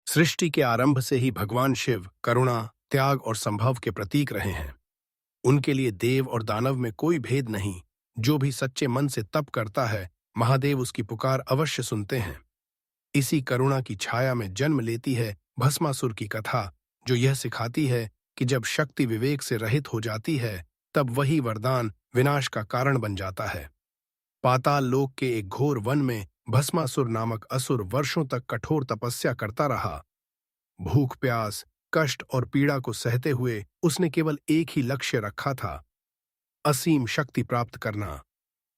सृष्टि के आरंभ से ही भगवान शिव करुणा, त्याग और संभव के प्रतीक रहे हैं। उनके लिए देव और दानव में कोई भेद नहीं। जो भी सच्चे मन से तप करता है, महादेव उसकी पुकार अवश्य सुनते हैं। इसी करुणा की छाया में जन्म लेती है भस्मासुर की कथा, जो यह सिखाती है कि जब शक्ति विवेक से रहित हो जाती है, तब वही वरदान विनाश का कारण बन जाता है। पाताल लोक के एक घोर वन में भस्मासुर नामक असुर वर्षों तक कठोर तपस्या करता रहा। भूख प्यास, कष्ट और पीड़ा को सहते हुए उसने केवल एक ही लक्ष्य रखा था, असीम शक्ति प्राप्त करना।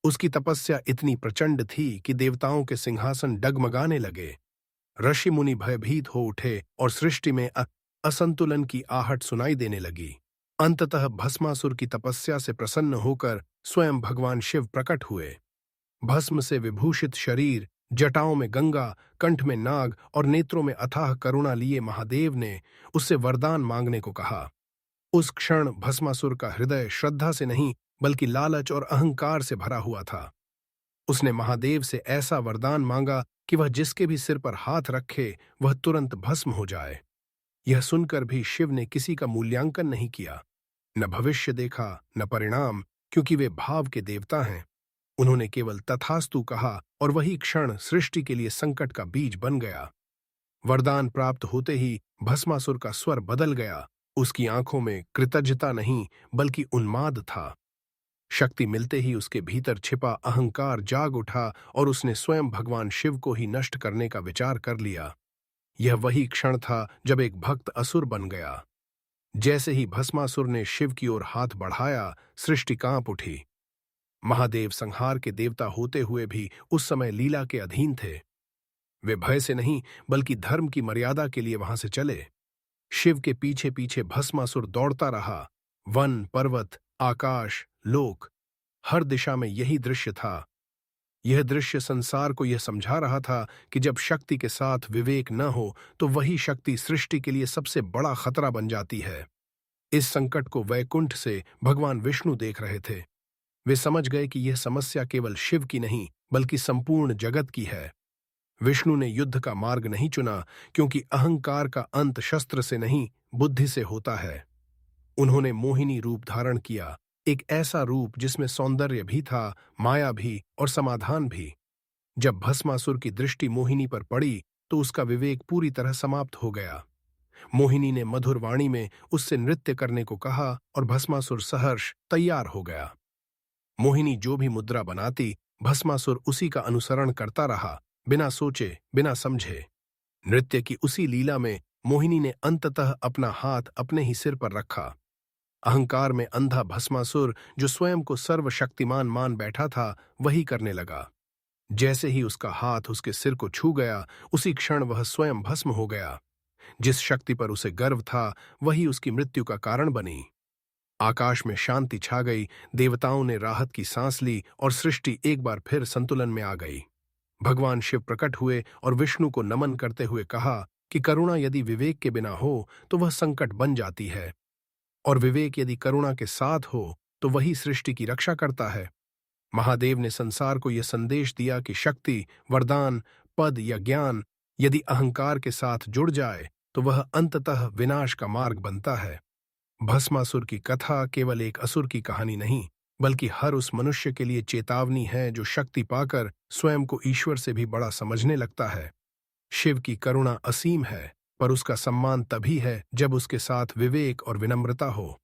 उसकी तपस्या इतनी प्रचंड थी कि देवताओं के सिंहासन डगमगाने लगे। ऋषि मुनि भयभीत हो उठे और सृष्टि में असंतुलन की आहट सुनाई देने लगी। अंततः भस्मासुर की तपस्या से प्रसन्न होकर स्वयं भगवान शिव प्रकट हुए। भस्म से विभूषित शरीर, जटाओं में गंगा, कंठ में नाग और नेत्रों में अथाह करुणा लिए महादेव ने उससे वरदान मांगने को कहा। उस क्षण भस्मासुर का हृदय श्रद्धा से नहीं बल्कि लालच और अहंकार से भरा हुआ था। उसने महादेव से ऐसा वरदान मांगा कि वह जिसके भी सिर पर हाथ रखे वह तुरंत भस्म हो जाए। यह सुनकर भी शिव ने किसी का मूल्यांकन नहीं किया, न भविष्य देखा न परिणाम, क्योंकि वे भाव के देवता हैं। उन्होंने केवल तथास्तु कहा और वही क्षण सृष्टि के लिए संकट का बीज बन गया। वरदान प्राप्त होते ही भस्मासुर का स्वर बदल गया। उसकी आंखों में कृतज्ञता नहीं बल्कि उन्माद था। शक्ति मिलते ही उसके भीतर छिपा अहंकार जाग उठा और उसने स्वयं भगवान शिव को ही नष्ट करने का विचार कर लिया। यह वही क्षण था जब एक भक्त असुर बन गया। जैसे ही भस्मासुर ने शिव की ओर हाथ बढ़ाया, सृष्टि कांप उठी। महादेव संहार के देवता होते हुए भी उस समय लीला के अधीन थे। वे भय से नहीं बल्कि धर्म की मर्यादा के लिए वहां से चले। शिव के पीछे पीछे भस्मासुर दौड़ता रहा। वन, पर्वत, आकाश, लोक, हर दिशा में यही दृश्य था। यह दृश्य संसार को यह समझा रहा था कि जब शक्ति के साथ विवेक न हो तो वही शक्ति सृष्टि के लिए सबसे बड़ा खतरा बन जाती है। इस संकट को वैकुंठ से भगवान विष्णु देख रहे थे। वे समझ गए कि यह समस्या केवल शिव की नहीं बल्कि संपूर्ण जगत की है। विष्णु ने युद्ध का मार्ग नहीं चुना, क्योंकि अहंकार का अंत शस्त्र से नहीं बुद्धि से होता है। उन्होंने मोहिनी रूप धारण किया, एक ऐसा रूप जिसमें सौंदर्य भी था, माया भी और समाधान भी। जब भस्मासुर की दृष्टि मोहिनी पर पड़ी तो उसका विवेक पूरी तरह समाप्त हो गया। मोहिनी ने मधुर वाणी में उससे नृत्य करने को कहा और भस्मासुर सहर्ष तैयार हो गया। मोहिनी जो भी मुद्रा बनाती, भस्मासुर उसी का अनुसरण करता रहा, बिना सोचे बिना समझे। नृत्य की उसी लीला में मोहिनी ने अंततः अपना हाथ अपने ही सिर पर रखा। अहंकार में अंधा भस्मासुर, जो स्वयं को सर्वशक्तिमान मान बैठा था, वही करने लगा। जैसे ही उसका हाथ उसके सिर को छू गया, उसी क्षण वह स्वयं भस्म हो गया। जिस शक्ति पर उसे गर्व था, वही उसकी मृत्यु का कारण बनी। आकाश में शांति छा गई, देवताओं ने राहत की सांस ली और सृष्टि एक बार फिर संतुलन में आ गई। भगवान शिव प्रकट हुए और विष्णु को नमन करते हुए कहा कि करुणा यदि विवेक के बिना हो तो वह संकट बन जाती है, और विवेक यदि करुणा के साथ हो तो वही सृष्टि की रक्षा करता है। महादेव ने संसार को यह संदेश दिया कि शक्ति, वरदान, पद या ज्ञान यदि अहंकार के साथ जुड़ जाए तो वह अंततः विनाश का मार्ग बनता है। भस्मासुर की कथा केवल एक असुर की कहानी नहीं बल्कि हर उस मनुष्य के लिए चेतावनी है जो शक्ति पाकर स्वयं को ईश्वर से भी बड़ा समझने लगता है। शिव की करुणा असीम है, पर उसका सम्मान तभी है जब उसके साथ विवेक और विनम्रता हो।